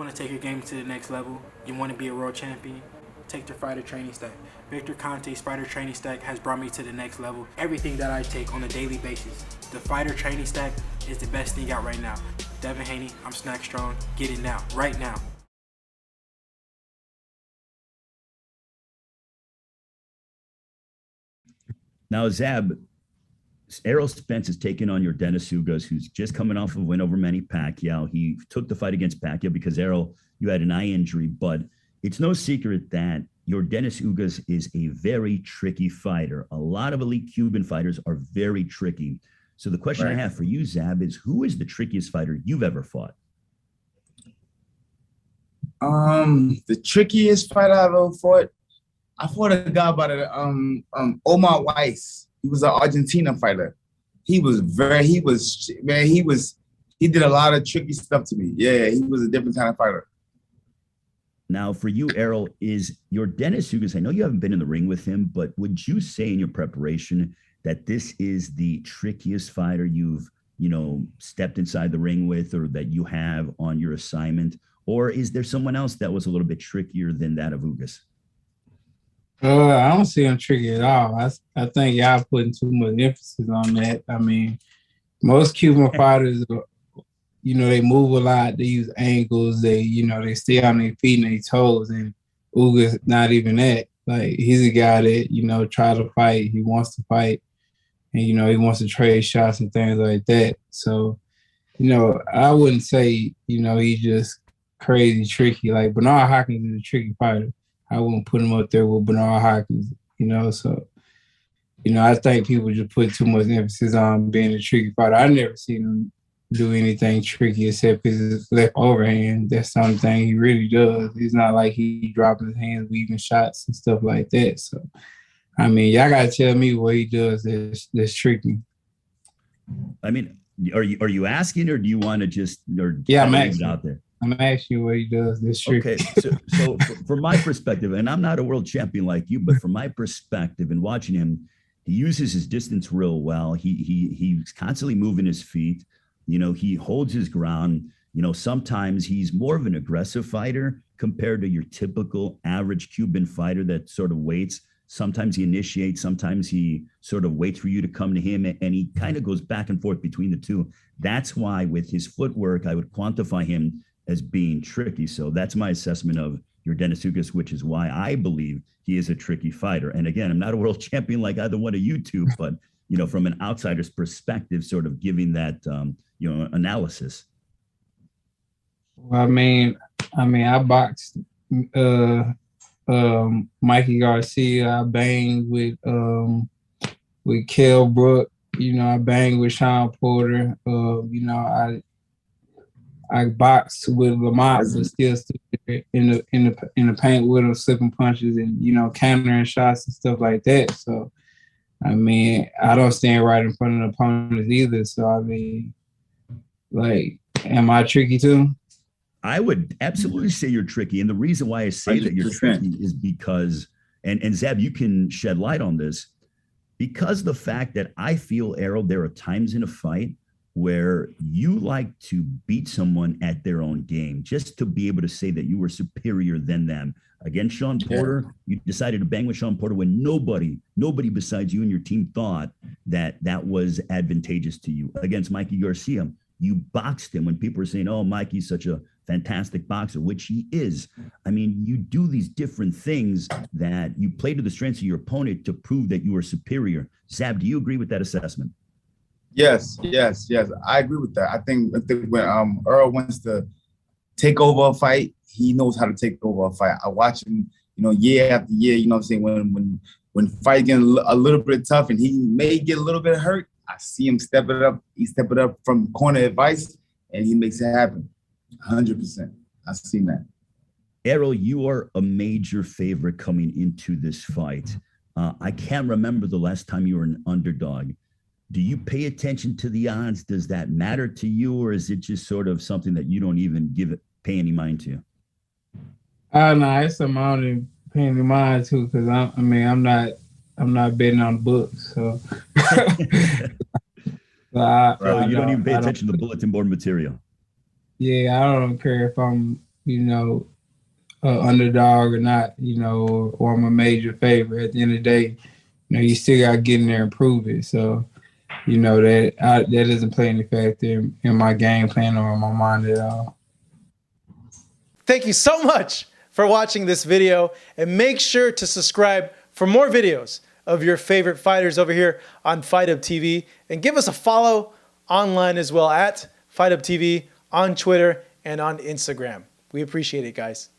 want to take your game to the next level, you want to be a world champion, take the fighter training stack. Victor Conte's fighter training stack has brought me to the next level. Everything that I take on a daily basis, the fighter training stack is the best thing out right now. Devin Haney, I'm Snack Strong. Get it now, right now. Now, Zab, Errol Spence is taking on Yordenis Ugas, who's just coming off of a win over Manny Pacquiao. He took the fight against Pacquiao because, Errol, you had an eye injury, but it's no secret that Yordenis Ugas is a very tricky fighter. A lot of elite Cuban fighters are very tricky. So the question I have for you, Zab, is who is the trickiest fighter you've ever fought? The trickiest fighter I've ever fought, I fought a guy by the Omar Weiss. He was an Argentina fighter. He did a lot of tricky stuff to me. Yeah, he was a different kind of fighter. Now, for you, Errol, is Yordenis Ugas, I know you haven't been in the ring with him, but would you say in your preparation that this is the trickiest fighter you've, stepped inside the ring with or that you have on your assignment? Or is there someone else that was a little bit trickier than that of Ugas? I don't see him tricky at all. I think y'all putting too much emphasis on that. I mean, most Cuban fighters, they move a lot. They use angles. They stay on their feet and their toes. And Ugas, not even that. Like, he's a guy that, try to fight. He wants to fight. And, he wants to trade shots and things like that. So, I wouldn't say, he's just crazy tricky. Like, Bernard Hopkins is a tricky fighter. I wouldn't put him up there with Bernard Hopkins, so, I think people just put too much emphasis on being a tricky fighter. I never seen him do anything tricky except his left overhand. That's the only thing he really does. It's not like he dropping his hands, weaving shots and stuff like that. So, I mean, y'all got to tell me what he does that's tricky. I mean, are you asking or do you want to just I'm asking out there? I'm asking you what he does this tricky. Okay, so from my perspective, and I'm not a world champion like you, but from my perspective and watching him, he uses his distance real well. He's constantly moving his feet. He holds his ground. Sometimes he's more of an aggressive fighter compared to your typical average Cuban fighter that sort of waits. Sometimes he initiates, sometimes he sort of waits for you to come to him, and he kind of goes back and forth between the two. That's why with his footwork, I would quantify him as being tricky. So that's my assessment of Yordenis Ugas, which is why I believe he is a tricky fighter. And again, I'm not a world champion like either one of you two, but from an outsider's perspective, sort of giving that analysis. Well, I mean, I boxed Mikey Garcia. I banged with Kell Brook. I banged with Sean Porter. I boxed with Lamont, but still stood in the paint with him, slipping punches and countering shots and stuff like that. So, I mean, I don't stand right in front of the opponents either. So, I mean, like, am I tricky too? I would absolutely say you're tricky, and the reason why I say 100%. That you're tricky is because, and Zab, you can shed light on this, because the fact that I feel, Errol, there are times in a fight where you like to beat someone at their own game, just to be able to say that you were superior than them. Against Sean Porter, you decided to bang with Sean Porter when nobody besides you and your team thought that was advantageous to you. Against Mikey Garcia, you boxed him when people were saying, oh, Mikey's such a fantastic boxer, which he is. I mean, you do these different things that you play to the strengths of your opponent to prove that you are superior. Zab, do you agree with that assessment? Yes. I agree with that. I think when Earl wants to take over a fight, he knows how to take over a fight. I watch him, year after year, what I'm saying, when fight getting a little bit tough and he may get a little bit hurt, I see him step it up. He step it up from corner advice and he makes it happen. 100%. I've seen that. Errol, you are a major favorite coming into this fight. I can't remember the last time you were an underdog. Do you pay attention to the odds? Does that matter to you, or is it just sort of something that you don't even pay any mind to? No, it's something I don't even pay any mind to because I'm not betting on books, so. So you don't even pay attention to the bulletin board material. Yeah, I don't care if I'm you know, underdog or not, you know, or I'm a major favorite. At the end of the day, you know, you still got to get in there and prove it. So, you know, that doesn't play any factor in my game plan or in my mind at all. Thank you so much for watching this video, and make sure to subscribe for more videos of your favorite fighters over here on Fight Up TV, and give us a follow online as well at Fight Up TV on Twitter and on Instagram. We appreciate it, guys.